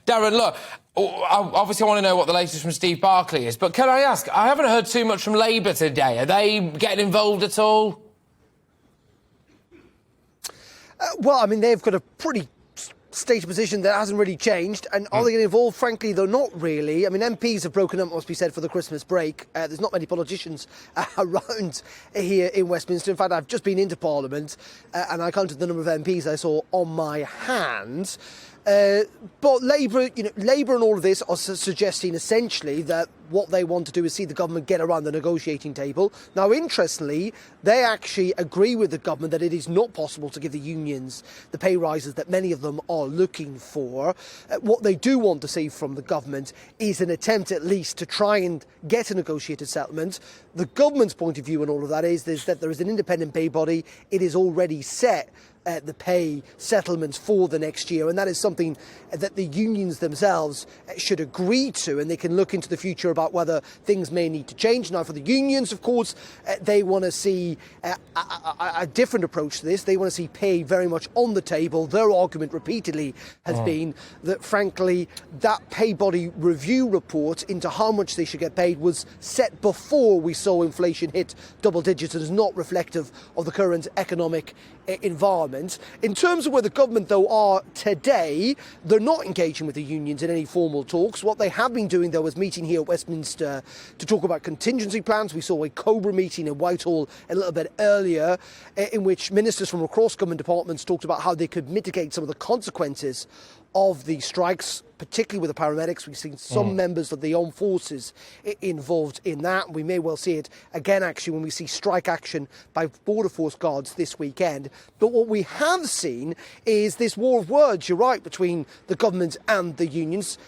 Darren, look, obviously I want to know what the latest from Steve Barclay is, but can I ask, I haven't heard too much from Labour today. Are they getting involved at all? Well, I mean, they've got a pretty stated position that hasn't really changed. And are they getting involved? Frankly, they're not really. I mean, MPs have broken up, must be said, for the Christmas break. There's not many politicians around here in Westminster. In fact, I've just been into Parliament and I counted the number of MPs I saw on my hands. But Labour, Labour and all of this are suggesting essentially that what they want to do is see the government get around the negotiating table. Now, interestingly, they actually agree with the government that it is not possible to give the unions the pay rises that many of them are looking for. What they do want to see from the government is an attempt at least to try and get a negotiated settlement. The government's point of view on all of that is that there is an independent pay body. It is already set the pay settlements for the next year, and that is something that the unions themselves should agree to, and they can look into the future about whether things may need to change. Now, for the unions, of course, they want to see a different approach to this. They want to see pay very much on the table. Their argument repeatedly has been that, frankly, that pay body review report into how much they should get paid was set before we saw inflation hit double digits and is not reflective of the current economic environment. In terms of where the government, though, are today, they're not engaging with the unions in any formal talks. What they have been doing, though, is meeting here at Westminster to talk about contingency plans. We saw a COBRA meeting in Whitehall a little bit earlier, in which ministers from across government departments talked about how they could mitigate some of the consequences of the strikes, particularly with the paramedics. We've seen some members of the armed forces involved in that. We may well see it again, actually, when we see strike action by Border Force guards this weekend. But what we have seen is this war of words, you're right, between the government and the unions.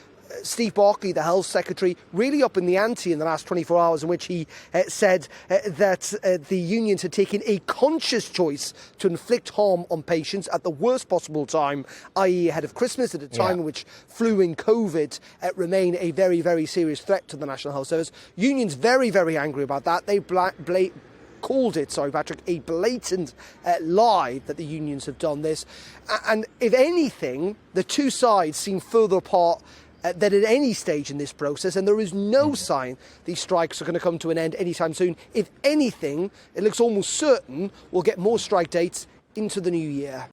Steve Barclay, the Health Secretary, really up in the ante in the last 24 hours, in which he said that the unions had taken a conscious choice to inflict harm on patients at the worst possible time, i.e. ahead of Christmas, at a time in which flu and COVID remain a very, very serious threat to the National Health Service. Unions very, very angry about that. They called it, Patrick, a blatant lie that the unions have done this. And if anything, the two sides seem further apart than at any stage in this process, and there is no sign these strikes are going to come to an end anytime soon. If anything, it looks almost certain we'll get more strike dates into the new year.